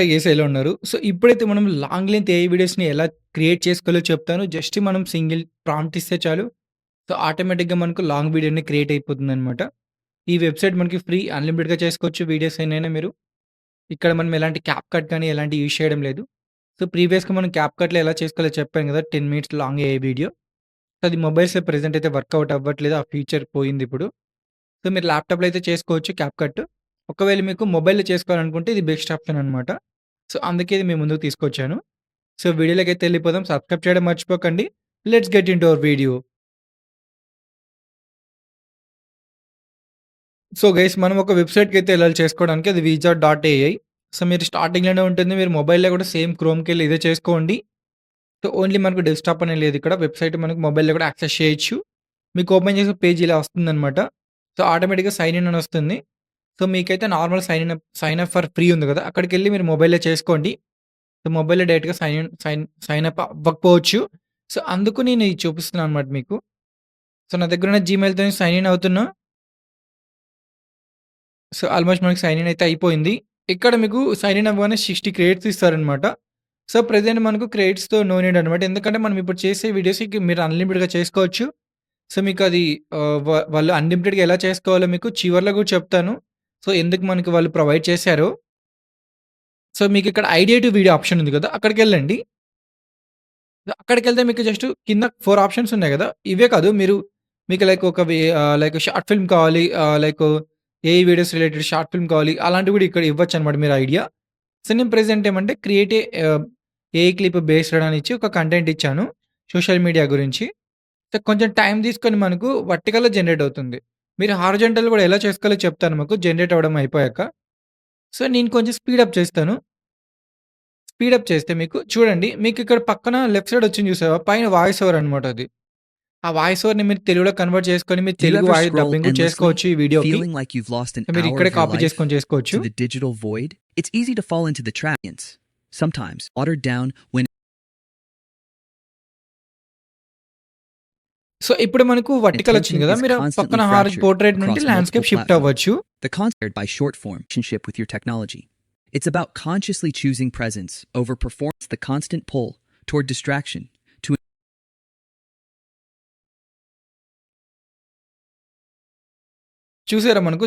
Yes ఎలా ఉన్నారు. So, ఇప్పుడైతే మనం లాంగ్ లెంత్ ఏఐ వీడియోస్‌ని ఎలా క్రియేట్ చేసుకోవాలో చెప్తాను. జస్ట్ మనం సింగిల్ ప్రాంప్ట్ ఇస్తే చాలు. సో, ఆటోమేటిక్‌గా మనకు లాంగ్ వీడియో అనేది క్రియేట్ అయిపోతుందనమాట. ఈ వెబ్‌సైట్ మనకి ఫ్రీ అన్‌లిమిటెడ్‌గా చేసుకోవచ్చు వీడియోస్ ఎన్నైనా మీరు. ఇక్కడ మనం ఎలాంటి క్యాప్‌కట్ కానీ ఎలాంటివి యూజ్ చేయడం లేదు. సో, ప్రీవియస్‌గా మనం క్యాప్‌కట్‌లో ఎలా చేసుకోవాలో చెప్పాను కదా! 10 minutes long AI video. So, అది మొబైల్స్‌లో ప్రెజెంట్ అయితే వర్కౌట్ అవ్వట్లేదు. ఆ ఫీచర్ పోయిందిప్పుడు. సో, మీరు ల్యాప్‌టాప్‌లో అయితే చేసుకోవచ్చు క్యాప్‌కట్. ఒకవేళ మీకు మొబైల్‌లో చేసుకోవాలనుకుంటే ఇది బెస్ట్ ఆప్షన్ అనమాట. సో, అందుకే ఇది మీ ముందుకు తీసుకొచ్చాను. సో, వీడియోలోకైతే ఎళ్ళిపోదాం. సబ్స్క్రైబ్ చేయడం మర్చిపోకండి. Let's get into hour video. So, guys మనం ఒక వెబ్‌సైట్‌కైతే ఎళ్ళాలి చేసుకోవడానికి. అది వీజా డాట్ ఏఐ. సో, మీరు స్టార్టింగ్‌లోనే ఉంటుంది. మీరు మొబైల్‌లో కూడా సేమ్ క్రోమ్‌కెళ్ళి ఇదే చేసుకోండి. సో, ఓన్లీ మనకు డెస్క్‌టాప్ అనేది లేదు ఇక్కడ. వెబ్‌సైట్ మనకు మొబైల్‌లో కూడా యాక్సెస్ చేయొచ్చు. మీకు ఓపెన్ చేసిన పేజ్ ఇలా వస్తుందనమాట. సో, ఆటోమేటిక్‌గా సైన్ ఇన్ అని వస్తుంది. సో, మీకైతే normal sign up for free ఉంది కదా! అక్కడికెళ్ళి మీరు మొబైల్‌లో చేసుకోండి. సో, మొబైల్‌లో డైరెక్ట్‌గా సైన్ అప్ అవ్వకపోవచ్చు. సో, అందుకు నేను ఇది చూపిస్తున్నాను అనమాట మీకు. సో, నా దగ్గరున్న జీమెయిల్‌తోని సైన్ ఇన్ అవుతున్నా. సో, ఆల్‌మోస్ట్ మనకి సైన్ ఇన్ అయితే అయిపోయింది. ఇక్కడ మీకు సైన్ ఇన్ అవ్వగానే 60 క్రెడిట్స్ ఇస్తారనమాట. సో, ప్రెజెంట్ మనకు క్రెడిట్స్‌తో నో నీడ్ అనమాట. ఎందుకంటే మనం ఇప్పుడు చేసే వీడియోస్‌కి మీరు అన్‌లిమిటెడ్‌గా చేసుకోవచ్చు. సో, మీకది వాళ్ళు అన్‌లిమిటెడ్‌గా ఎలా చేసుకోవాలో మీకు చివర్లో కూడా చెప్తాను. సో, ఎందుకు మనకి వాళ్ళు ప్రొవైడ్ చేశారో. సో, మీకిక్కడ ఐడియా టు వీడియో ఆప్షన్ ఉంది కదా! అక్కడికెళ్ళండి. అక్కడికెళ్తే మీకు జస్ట్ కింద 4 ఆప్షన్స్ ఉన్నాయి గదా! ఇవే కాదు మీకు లైక్ లైక్ షార్ట్ ఫిల్మ్ కావాలి like AI videos related short film కావాలి. అలాంటివి గూడా ఇక్కడ ఇవ్వచ్చనమాట మీరు ఐడియా. సో, నేను ప్రెజెంట్ ఏమంటే క్రియేట్ ఏఐ క్లిప్ బేస్డ్ అని ఇచ్చి ఒక కంటెంట్ ఇచ్చాను. సోషల్ మీడియా గురించి. సో, కొంచెం టైం తీసుకొని మనకు వర్టికల్‌లో జనరేట్ అవుతుంది. మీరు హారిజాంటల్ గూడా ఎలా చేసుకోవాలో చెప్తాను మీకు జనరేట్ అవ్వడం అయిపోయాక. సో, నేను కొంచెం స్పీడప్ చేస్తాను. స్పీడప్ చేస్తే మీకు చూడండి. మీకిక్కడ పక్కన లెఫ్ట్ సైడ్ వచ్చింది చూసావా? పైన వాయిస్ ఓవర్ అనమాట అది. ఆ వాయిస్ ఓవర్‌ని మీరు తెలుగులో కన్వర్ట్ చేసుకొని మీరు Do you Telugu ever voice scroll dubbing కూడా endlessly, చేసుకోవచ్చు ఈ వీడియోకి. feeling like you've lost an so, మీరు hour ఇక్కడే of your కాపీ life చేసుకొని చేసుకోవచ్చు. to the digital void? It's easy to fall into the trap. Sometimes watered down when so, ఇప్పుడు మనకు వర్టికల్ attention వచ్చింది కదా! is మీరు constantly పక్కన fractured పోర్ట్రేట్ నుండి across multiple landscape shift platforms. అవ్వచ్చు. The concept by short form relationship with your technology. It's about consciously choosing presence over performance, the constant pull toward distraction. To చూసారా మనకు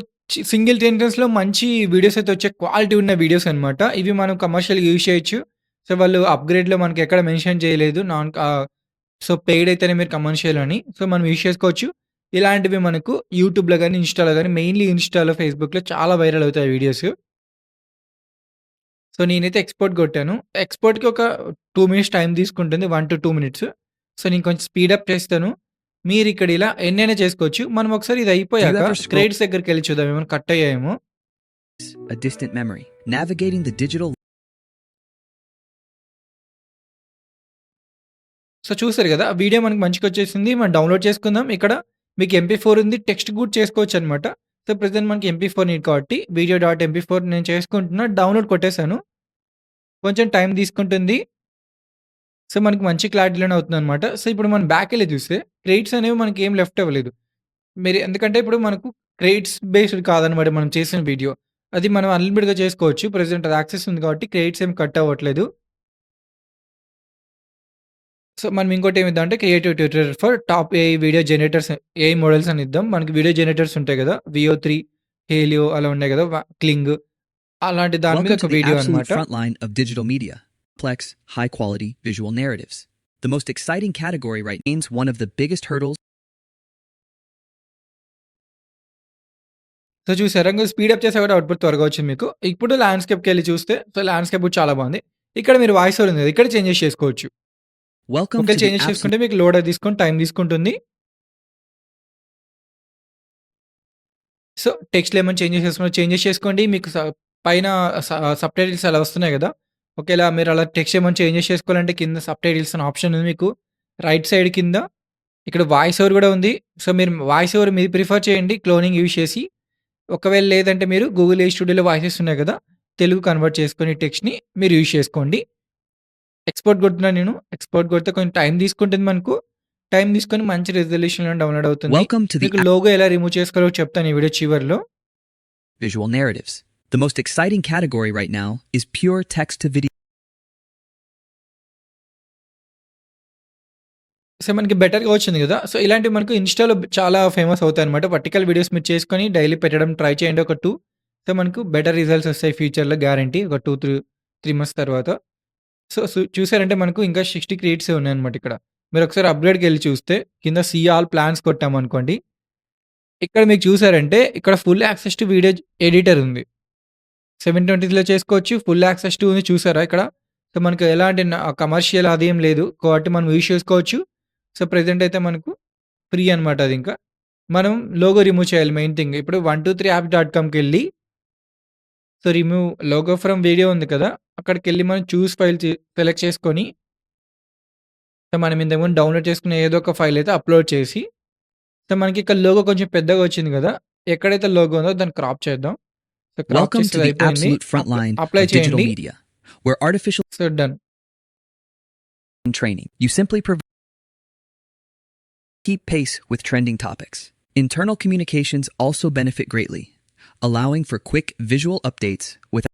single సెంటెన్స్‌లో మంచి videos అయితే వచ్చే quality ఉన్న videos అన్నమాట. ఇవి మనం కమర్షియల్‌గా యూజ్ చేయొచ్చు. సో, వాళ్ళు అప్‌గ్రేడ్‌లో మనకి ఎక్కడ మెన్షన్ చేయలేదు. సో, పెయిడ్ అయితేనే మీరు కమర్షియల్ అని. సో, మనం యూజ్ చేసుకోవచ్చు. ఇలాంటివి మనకు యూట్యూబ్‌లో గాని, ఇన్‌స్టాలో గాని మెయిన్‌లీ ఇన్‌స్టాలో, ఫేస్‌బుక్‌లో చాలా వైరల్ అవుతాయి వీడియోస్. సో, నేనైతే ఎక్స్‌పోర్ట్ కొట్టాను. ఎక్స్‌పోర్ట్‌కి ఒక 2 మినిట్స్ టైం తీసుకుంటుంది. 1-2 మినిట్స్. సో, నేను కొంచెం స్పీడప్ చేస్తాను. మీరిక్కడ ఇలా ఎన్నైనా చేసుకోవచ్చు. మనం ఒకసారి ఇది do you అయిపోయాక ever scroll క్రెడిట్స్ దగ్గరికెళ్లి చూద్దాం ఏమైనా కట్ అయ్యాయేమో. a distant memory? Navigating the digital so, చూసారు గదా! వీడియో మనకి మంచిగొచ్చేసింది. మనం డౌన్‌లోడ్ చేసుకుందాం. ఇక్కడ మీకు ఎంపీ4 ఉంది. టెక్స్ట్ కూడా చేసుకోవచ్చనమాట. సో, ప్రెజెంట్ మనకి ఎంపీ4 నీడ్ కాబట్టి వీడియో డాట్ ఎంపీ4 నేను చేసుకుంటున్నా. డౌన్‌లోడ్ కొట్టేసాను. కొంచెం టైం తీసుకుంటుంది. సో, మనకి మంచి క్లారిటీలోనే అవుతుందనమాట. సో, ఇప్పుడు మనం బ్యాకెళ్ళి చూస్తే క్రెడిట్స్ అనేవి మనకేం లెఫ్ట్ అవ్వలేదు. మీరు ఎందుకంటే ఇప్పుడు మనకు క్రెడిట్స్ బేస్డ్ కాదనమాట మనం చేసిన వీడియో. అది మనం అన్‌లిమిటెడ్‌గా చేసుకోవచ్చు. ప్రెజెంట్ అది యాక్సెస్ ఉంది కాబట్టి క్రెడిట్స్ ఏమి కట్ అవ్వట్లేదు. సో, మనం ఇంకోటేమిద్దాం అంటే creative tutorial for top AI video generators AI models అని ఇద్దాం. మనకి వీడియో జనరేటర్స్ ఉంటాయి గదా! వియో 3, హేలియో అలా ఉన్నాయి గదా! క్లింగ్ అలాంటి దాని మీద Welcome to ఒక the వీడియో absolute అనమాట. front line of digital media. Plex, high quality visual narratives. The most exciting category right means one of the biggest hurdles so, చూసారా ఇంక స్పీడప్ చేసా కూడా అవుట్‌పుట్ త్వరగా వచ్చింది మీకు. ఇప్పుడు ల్యాండ్‌స్కేప్‌కెళ్ళి చూస్తే సో, ల్యాండ్‌స్కేప్ కూడా చాలా బాగుంది. ఇక్కడ మీరు వాయిస్ ఓవర్ ఉంది కదా! ఇక్కడ చేంజెస్ చేసుకోవచ్చు. Welcome ఒకవేళ to the చేంజెస్ absolute చేసుకుంటే మీకు లోడ్ అది తీసుకొని టైం తీసుకుంటుంది. సో, టెక్స్ట్‌లో ఏమైనా చేంజెస్ చేసుకున్నా చేంజెస్ చేసుకోండి. మీకు పైన స సబ్‌టైటిల్స్ అలా వస్తున్నాయి గదా! ఒకేలా మీరు అలా టెక్స్ట్ ఏమైనా చేంజెస్ చేసుకోవాలంటే కింద సబ్‌టైటిల్స్ అని ఆప్షన్ ఉంది మీకు. రైట్ సైడ్ కింద ఇక్కడ వాయిస్ ఓవర్ గూడా ఉంది. సో, మీరు వాయిస్ ఓవర్ మీరు ప్రిఫర్ చేయండి క్లోనింగ్ యూజ్ చేసి. ఒకవేళ లేదంటే మీరు గూగుల్ ఏఐ స్టూడియోలో వాయిసెస్ ఉన్నాయి గదా! తెలుగు కన్వర్ట్ చేసుకొని టెక్స్ట్‌ని మీరు యూజ్ చేసుకోండి. ఎక్స్‌పోర్ట్ కొడుతున్నాను నేను. ఎక్స్‌పోర్ట్ కొడితే కొంచెం టైం తీసుకుంటుంది మనకు. టైం తీసుకొని మంచి రిజల్యూషన్‌లో డౌన్‌లోడ్ అవుతుంది. welcome to the మీకు లోగో ఎలా రిమూవ్ చేసుకోవాలో చెప్తాను ఈ వీడియో చివర్లో. visual narratives. The most exciting category right now is pure text to video. So, మనకి బెటర్‌గా వచ్చింది గదా! సో, ఇలాంటివి మనకు ఇన్‌స్టా‌లో చాలా ఫేమస్ అవుతాయన్నమాట. వర్టికల్ వీడియోస్ మీరు చేసుకొని డైలీ పెట్టడం ట్రై చేయండి ఒక 2. సో, మనకు బెటర్ రిజల్ట్స్ వస్తాయి ఫ్యూచర్‌లో గ్యారంటీ. ఒక 3 మంత్స్ తర్వాత. చూసారంటే మనకు ఇంకా 60 క్రియేట్సే ఉన్నాయన్నమాట ఇక్కడ. మీరొకసారి అప్‌గ్రేడ్‌కెళ్లి చూస్తే కింద సీ ఆల్ ప్లాన్స్ కొట్టామనుకోండి. ఇక్కడ మీకు చూసారంటే ఇక్కడ full access to video editor ఉంది. 720లో చేసుకోవచ్చు. ఫుల్ యాక్సెస్ టు ఉంది చూసారా ఇక్కడ? సో, మనకు ఎలాంటి కమర్షియల్ అదేం లేదు. కాబట్టి మనం యూజ్ చేసుకోవచ్చు. సో, ప్రెజెంట్ అయితే మనకు ఫ్రీ అనమాట అదింకా. మనం లోగో రిమూవ్ చేయాలి మెయిన్ థింగ్. ఇప్పుడు 123apps.comకెళ్ళి so, remove logo from video ఉంది కదా! అక్కడికెళ్ళి మనం చూస్ ఫైల్ సెలెక్ట్ చేసుకొని సో, మనం ఇంతకుముందు డౌన్‌లోడ్ చేసుకున్న ఏదో ఒక ఫైల్ అయితే అప్‌లోడ్ చేసి సో, మనకి ఇక్కడ లోగో కొంచెం పెద్దగా వచ్చింది గదా! ఎక్కడైతే లోగో ఉందో దాన్ని క్రాప్ చేద్దాం. సో, క్రాప్ Welcome to చేసేది the అయిపోయింది. absolute front line apply of digital చేయండి. media, where artificial so, done. training. You simply keep pace with trending topics. Internal communications also benefit greatly, allowing for quick visual updates with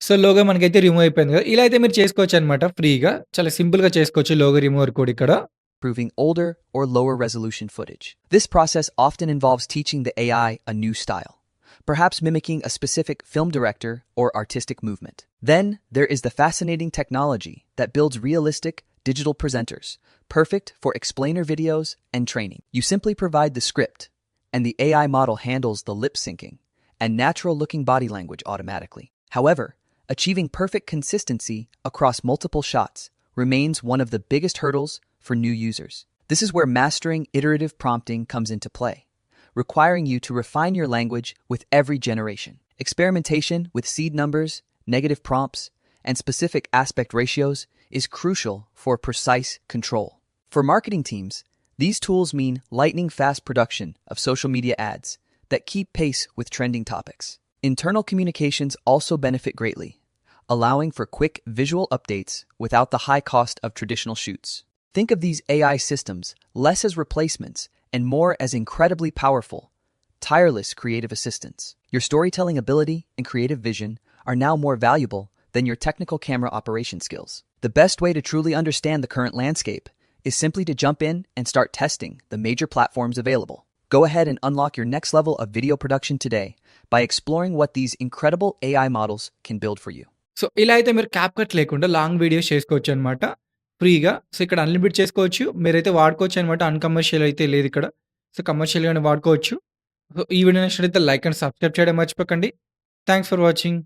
so, logo మనకైతే remove అయిపోయింది గదా! ఇలా అయితే మీరు చేసుకోవచ్చనమాట ఫ్రీగా. చాలా సింపుల్‌గా చేసుకోవచ్చు లోగో రిమూవర్ కూడా ఇక్కడ. improving older or lower resolution footage. This process often involves teaching the AI a new style, perhaps mimicking a specific film director or artistic movement. Then there is the fascinating technology that builds realistic digital presenters, perfect for explainer videos and training. You simply provide the script, and the AI model handles the lip syncing and natural looking body language automatically. However, achieving perfect consistency across multiple shots remains one of the biggest hurdles for new users. This is where mastering iterative prompting comes into play, requiring you to refine your language with every generation. Experimentation with seed numbers, negative prompts, and specific aspect ratios is crucial for precise control. For marketing teams, these tools mean lightning fast production of social media ads that keep pace with trending topics. Internal communications also benefit greatly, allowing for quick visual updates without the high cost of traditional shoots. Think of these AI systems less as replacements and more as incredibly powerful, tireless creative assistants. Your storytelling ability and creative vision are now more valuable than your technical camera operation skills. The best way to truly understand the current landscape is simply to jump in and start testing the major platforms available. Go ahead and unlock your next level of video production today by exploring what these incredible AI models can build for you. So, ఇలా అయితే మీరు CapCut లేకుండా long videos చేసుకోవచ్చనమాట ఫ్రీగా. So, ఇక్కడ unlimited చేసుకోవచ్చు. మీరైతే వాడుకోవచ్చనమాట. అన్‌కమర్షియల్ అయితే లేదిక్కడ. సో, కమర్షియల్‌గానే వాడుకోవచ్చు. సో, ఈ వీడియో నచ్చినట్లయితే లైక్ అండ్ సబ్స్క్రైబ్ చేయడం మర్చిపోకండి. Thanks for watching.